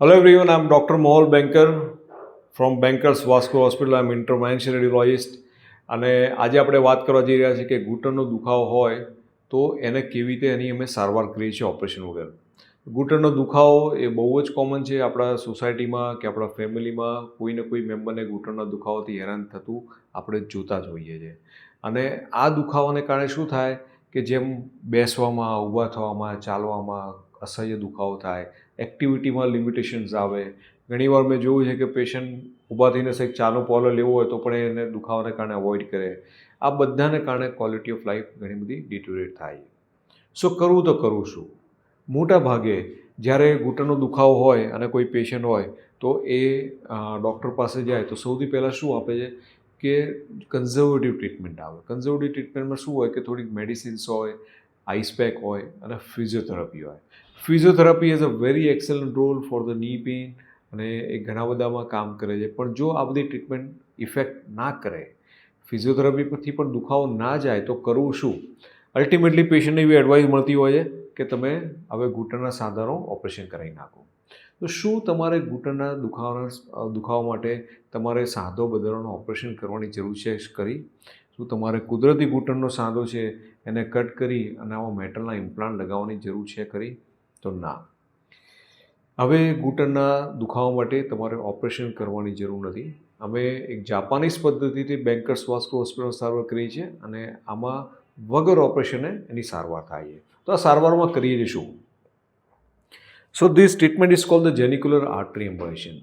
Hello everyone, I'm Dr. Mohol Banker from Bankers Vasco Hospital. I'm intervention radiologist અને આજે આપણે વાત કરવા જઈ રહ્યા છીએ કે ઘૂંટણનો દુખાવો હોય તો એને કેવી રીતે એની અમે સારવાર કરીએ છીએ ઓપરેશન વગર. ઘૂંટણનો દુખાવો એ બહુ જ કોમન છે આપણા સોસાયટીમાં કે આપણા ફેમિલીમાં કોઈને કોઈ મેમ્બરને ઘૂંટણના દુખાવાથી હેરાન થતું આપણે જોતા જ હોઈએ છીએ. અને આ દુખાવાને કારણે શું થાય કે જેમ બેસવામાં, ઊભા થવામાં, ચાલવામાં અસહ્ય દુખાવો થાય, એક્ટિવિટીમાં લિમિટેશન્સ આવે. ઘણીવાર મેં જોયું છે કે પેશન્ટ ઊભા થઈને કંઈક ચાનો પોલો લેવો હોય તો પણ એને દુખાવાને કારણે અવોઇડ કરે. આ બધાને કારણે ક્વોલિટી ઓફ લાઈફ ઘણી બધી ડિટોરેટ થાય. સો કરવું તો કરવું શું? મોટા ભાગે જ્યારે ઘૂંટણનો દુખાવો હોય અને કોઈ પેશન્ટ હોય તો એ ડૉક્ટર પાસે જાય તો સૌથી પહેલાં શું આપે છે કે કન્ઝર્વેટિવ ટ્રીટમેન્ટ આવે. કન્ઝર્વેટિવ ટ્રીટમેન્ટમાં શું હોય કે થોડીક મેડિસિન્સ હોય, આઈસ પેક હોય અને ફિઝિયોથેરાપી હોય. Physiotherapy is a very excellent role for the knee pain અને એ ઘણા બધામાં કામ કરે છે. પણ જો આ બધી ટ્રીટમેન્ટ ઇફેક્ટ ના કરે, ફિઝિયોથેરાપી પરથી પણ દુખાવો ના જાય તો કરવું શું? અલ્ટિમેટલી પેશન્ટને એવી એડવાઇસ મળતી હોય છે કે તમે હવે ઘૂંટણના સાંધાનો ઓપરેશન કરાવી નાખો. તો શું તમારે ઘૂંટણના દુખાવા માટે તમારે સાંધો બદલવાનો ઓપરેશન કરવાની જરૂર છે કરી? શું તમારે કુદરતી ઘૂંટણનો સાંધો છે એને કટ કરી અને આવા મેટલના ઇમ્પ્લાન્ટ લગાવવાની જરૂર છે કરી? તો ના. હવે ઘૂંટણના દુખાવા માટે તમારે ઓપરેશન કરવાની જરૂર નથી. અમે એક જાપાનીઝ પદ્ધતિથી બેન્કર્સ વાસ્કો હોસ્પિટલ સારવાર કરીએ છીએ અને આમાં વગર ઓપરેશને એની સારવાર થાય છે. તો આ સારવારમાં કરીએ છીએ શું? So this treatment is called the genicular artery embolization.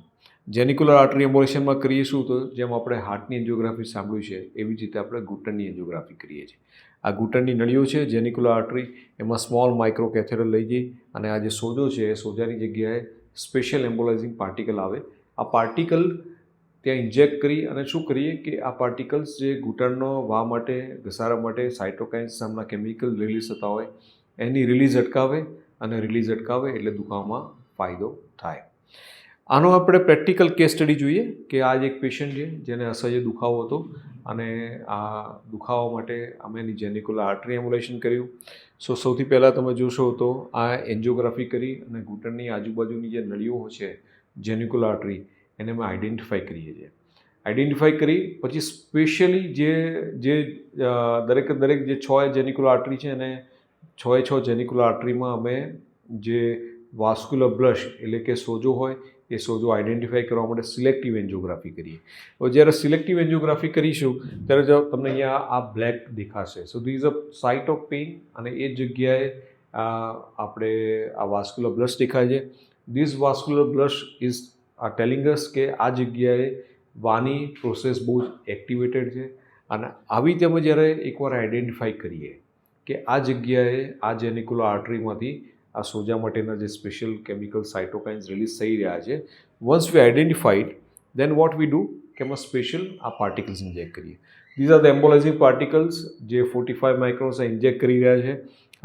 Genicular artery એમ્બોલેશનમાં કરીએ શું? તો જેમ આપણે હાર્ટની એન્જિયોગ્રાફી સાંભળ્યું છે એવી જ રીતે આપણે ઘૂંટણની એન્જિયોગ્રાફી કરીએ છીએ. આ ઘૂંટણની નળીઓ છે જેનિક્યુલર આર્ટરી, એમાં સ્મોલ માઇક્રો કેથેટર લઈ જઈ અને આ જે સોજો છે એ સોજાની જગ્યાએ સ્પેશિયલ એમ્બોલાઇઝિંગ પાર્ટિકલ આવે. આ પાર્ટિકલ ત્યાં ઇન્જેક્ટ કરી અને શું કરીએ કે આ પાર્ટિકલ્સ જે ઘૂંટણનો વા માટે, ઘસારા માટે સાઇટોકાઇન્સ નામના કેમિકલ રિલીઝ થતા હોય એની રિલીઝ અટકાવે અને રિલીઝ અટકાવે એટલે દુખાવામાં ફાયદો થાય. આનો આપણે પ્રેક્ટિકલ કેસ સ્ટડી જોઈએ કે આ જ એક પેશન્ટ છે જેને અસહ્ય દુખાવો હતો અને આ દુખાવા માટે અમે એની જેનિક્યુલર આર્ટરી એમ્બોલેશન કર્યું. સો સૌથી પહેલાં તમે જોશો તો આ એન્જિયોગ્રાફી કરી અને ઘૂંટણની આજુબાજુની જે નળીઓ છે જેનિક્યુલર આર્ટરી એને અમે આઈડેન્ટિફાઈ કરીએ છીએ. આઈડેન્ટિફાઈ કરી પછી સ્પેશિયલી જે દરેક જે 6 જેનિક્યુલર આર્ટરી છે અને 6 જેનિક્યુલર આર્ટરીમાં અમે જે વાસ્ક્યુલર બ્લશ એટલે કે સોજો હોય એ સોજો આઈડેન્ટિફાઈ કરવા માટે સિલેક્ટિવ એન્જિયોગ્રાફી કરીએ. હવે જ્યારે સિલેક્ટિવ એન્જિયોગ્રાફી કરીશું ત્યારે જો તમને અહીંયા આ બ્લેક દેખાશે. So these a site of pain અને એ જગ્યાએ આપણે આ વાસ્ક્યુલર બ્લશ દેખાય છે. This vascular blush is telling us કે આ જગ્યાએ વાની પ્રોસેસ બહુ જ એક્ટિવેટેડ છે અને આવી રીતે અમે જ્યારે એકવાર આઈડેન્ટિફાઈ કરીએ કે આ જગ્યાએ આ જેનિક્યુલર આર્ટરીમાંથી આ સોજા માટેના જે સ્પેશિયલ કેમિકલ સાઇટોકાઇન્સ રિલીઝ થઈ રહ્યા છે, once we identified then what we do કે એમાં સ્પેશિયલ આ પાર્ટિકલ્સ ઇન્જેક્ટ કરીએ. ધીઝ આર ધ એમ્બોલાઇઝિંગ પાર્ટિકલ્સ જે 45 માઇક્રોન્સ ઇન્જેક્ટ કરી રહ્યા છે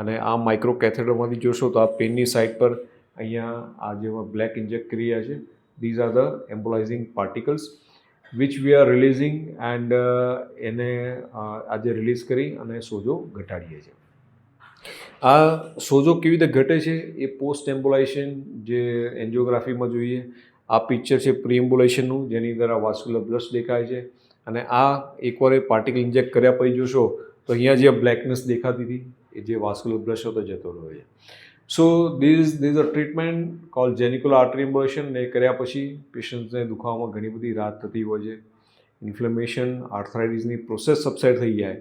અને આ માઇક્રો કેથેટરમાંથી જોશો તો આ પેનની સાઇડ પર અહીંયા આ જેવા બ્લેક ઇન્જેક્ટ કરી રહ્યા છે. These are the એમ્બોલાઇઝિંગ particles which we are releasing and એને આજે રિલીઝ કરી અને સોજો ઘટાડીએ છીએ. આ સોજો કેવી રીતે ઘટે છે એ પોસ્ટ એમ્બોલાઇઝેશન જે એન્જિયોગ્રાફીમાં જોઈએ. આ પિક્ચર છે પ્રી એમ્બોલાઇઝેશનનું જેની અંદર આ વાસ્ક્યુલર બ્લશ દેખાય છે અને આ એકવાર એ પાર્ટિકલ ઇન્જેક્ટ કર્યા પછી જોશો તો અહીંયા જે બ્લેકનેસ દેખાતી હતી એ જે વાસ્ક્યુલર બ્લશ હતો જતો રહ્યો છે. So these a treatment call genicular artery embolization ને કર્યા પછી પેશન્ટ્સને દુખાવામાં ઘણી બધી રાહત થતી હોય છે. ઇન્ફ્લેમેશન, આર્થરાઇટિસની પ્રોસેસ સબસાઇડ થઈ જાય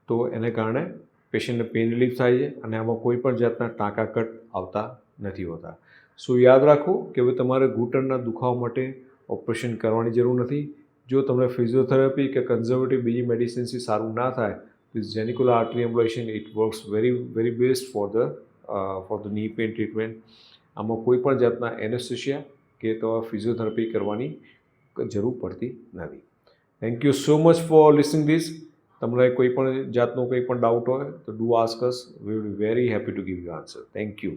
તો એને કારણે પેશન્ટને પેઇન રિલીફ થાય છે અને આમાં કોઈ પણ જાતના ટાંકા કટ આવતા નથી હોતા. સો યાદ રાખો કે હવે તમારે ઘૂંટણના દુખાવા માટે ઓપરેશન કરવાની જરૂર નથી. જો તમને ફિઝિયોથેરાપી કે કન્ઝર્વેટિવ બીજી મેડિસિન્સથી સારું ના થાય તો genicular artery embolization it works very best for the knee pain treatment. આમાં કોઈ પણ જાતના એનેસ્થેસિયા કે તો ફિઝિયોથેરાપી કરવાની જરૂર પડતી નથી. Thank you so much for listening this. તમને કોઈ પણ જાતનો કોઈ પણ ડાઉટ હોય તો do ask us. We will be very happy to give you answer. Thank you.